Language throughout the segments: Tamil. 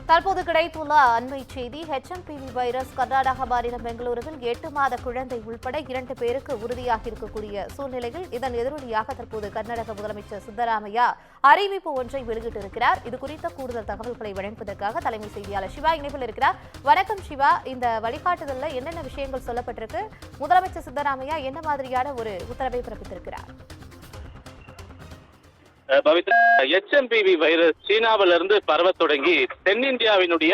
தற்போது கிடைத்துள்ள அண்மை செய்தி. HMPV வைரஸ் கர்நாடக மாநிலம் பெங்களூருவில் 8 மாத குழந்தை உள்பட 2 பேருக்கு உறுதியாக இருக்கக்கூடிய சூழ்நிலையில் இதன் எதிரொலியாக தற்போது கர்நாடக முதலமைச்சர் சித்தராமையா அறிவிப்பு ஒன்றை வெளியிட்டிருக்கிறார். இது குறித்த கூடுதல் தகவல்களை வழங்குவதற்காக தலைமை செய்தியாளர் சிவா இணைப்பில் இருக்கிறார். வணக்கம் சிவா, இந்த வழிகாட்டுதலில் என்னென்ன விஷயங்கள் சொல்லப்பட்டிருக்கு? முதலமைச்சர் சித்தராமையா என்ன மாதிரியான ஒரு உத்தரவை பிறப்பித்திருக்கிறார்? பவித்ரா, HMPV வைரஸ் சீனாவிலிருந்து பரவ தொடங்கி தென்னிந்தியாவினுடைய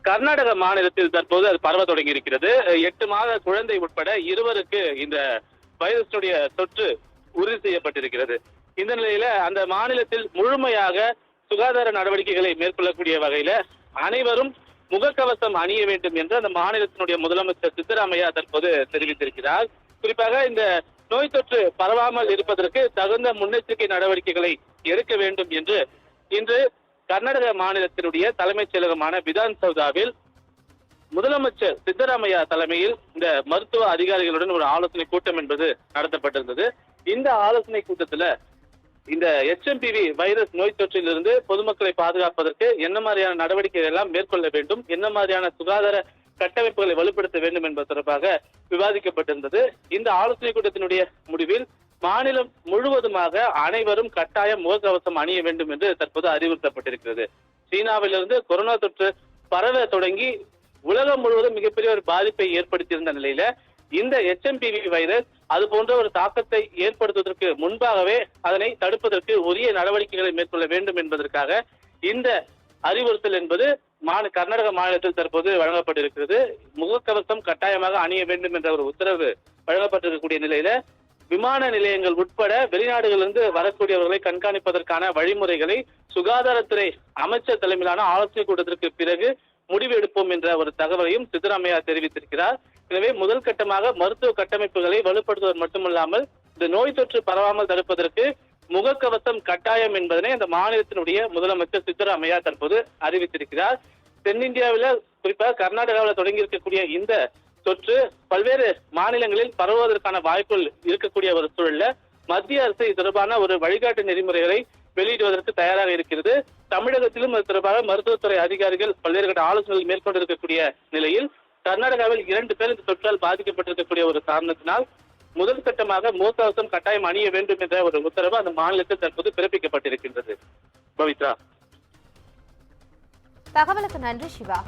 கர்நாடக மாநிலத்தில் தற்போது அது பரவ தொடங்கி இருக்கிறது. 8 மாத குழந்தை உட்பட 2 இந்த வைரஸுடைய தொற்று உறுதி செய்யப்பட்டிருக்கிறது. இந்த நிலையில அந்த மாநிலத்தில் முழுமையாக சுகாதார நடவடிக்கைகளை மேற்கொள்ளக்கூடிய வகையில அனைவரும் முகக்கவசம் அணிய வேண்டும் என்று அந்த மாநிலத்தினுடைய முதலமைச்சர் சித்தராமையா தற்போது தெரிவித்திருக்கிறார். குறிப்பாக இந்த நோய் தொற்று பரவாமல் இருப்பதற்கு தகுந்த முன்னெச்சரிக்கை நடவடிக்கைகளை எடுக்க வேண்டும் என்று இன்று கர்நாடக மாநிலத்தினுடைய தலைமைச் செயலகமான விதான் சௌதாவில் முதலமைச்சர் சித்தராமையா தலைமையில் இந்த மருத்துவ அதிகாரிகளுடன் ஒரு ஆலோசனை கூட்டம் என்பது நடத்தப்பட்டிருந்தது. இந்த ஆலோசனை கூட்டத்துல இந்த HMPV வைரஸ் நோய் தொற்றிலிருந்து பொதுமக்களை பாதுகாப்பதற்கு என்ன மாதிரியான நடவடிக்கைகள் எல்லாம் மேற்கொள்ள வேண்டும், என்ன மாதிரியான சுகாதார கட்டமைப்புகளை வலுப்படுத்த வேண்டும் என்பது தொடர்பாக விவாதிக்கப்பட்டிருந்தது. இந்த ஆலோசனை கூட்டத்தினுடைய முடிவில் மாநிலம் முழுவதுமாக அனைவரும் கட்டாயம் முகக்கவசம் அணிய வேண்டும் என்று தற்போது அறிவுறுத்தப்பட்டிருக்கிறது. சீனாவிலிருந்து கொரோனா தொற்று பரவ தொடங்கி உலகம் முழுவதும் மிகப்பெரிய ஒரு பாதிப்பை ஏற்படுத்தியிருந்த நிலையில இந்த HMPV வைரஸ் அது போன்ற ஒரு தாக்கத்தை ஏற்படுத்துவதற்கு முன்பாகவே அதனை தடுப்பதற்கு உரிய நடவடிக்கைகளை மேற்கொள்ள வேண்டும் என்பதற்காக இந்த அறிவுறுத்தல் என்பது கர்நாடக மாநிலத்தில் தற்போது வழங்கப்பட்டிருக்கிறது. முகக்கவசம் கட்டாயமாக அணிய வேண்டும் என்ற ஒரு உத்தரவு வழங்கப்பட்டிருக்கக்கூடிய நிலையில விமான நிலையங்கள் உட்பட வெளிநாடுகளிலிருந்து வரக்கூடியவர்களை கண்காணிப்பதற்கான வழிமுறைகளை சுகாதாரத்துறை அமைச்சர் தலைமையிலான ஆலோசனை கூட்டத்திற்கு பிறகு முடிவு எடுப்போம் என்ற ஒரு தகவலையும் சித்தராமையா தெரிவித்திருக்கிறார். எனவே முதல் கட்டமாக மருத்துவ கட்டமைப்புகளை வலுப்படுத்துவது மட்டுமல்லாமல் இந்த நோய் தொற்று பரவாமல் தடுப்பதற்கு முகக்கவசம் கட்டாயம் என்பதனை அந்த மாநிலத்தினுடைய முதலமைச்சர் சித்தராமையா தற்போது அறிவித்திருக்கிறார். தென்னிந்தியாவில குறிப்பாக கர்நாடகாவில் தொடங்கி இருக்கக்கூடிய இந்த தொற்று பல்வேறு மாநிலங்களில் பரவுவதற்கான வாய்ப்புகள் இருக்கக்கூடிய ஒரு சூழல்ல மத்திய அரசு இது தொடர்பான ஒரு வழிகாட்டு நெறிமுறைகளை வெளியிடுவதற்கு தயாராக இருக்கிறது. தமிழகத்திலும் அது தொடர்பாக மருத்துவத்துறை அதிகாரிகள் பல்வேறு கட்ட ஆலோசனைகள் மேற்கொண்டிருக்கக்கூடிய நிலையில் கர்நாடகாவில் 2 பேர் இந்த தொற்றால் பாதிக்கப்பட்டிருக்கக்கூடிய ஒரு காரணத்தினால் முதல் கட்டமாக முகக்கவசம் கட்டாயம் அணிய வேண்டும் என்ற ஒரு உத்தரவு அந்த மாநிலத்தில் தற்போது பிறப்பிக்கப்பட்டிருக்கின்றது. பவித்ரா, தகவலுக்கு நன்றி சிவா.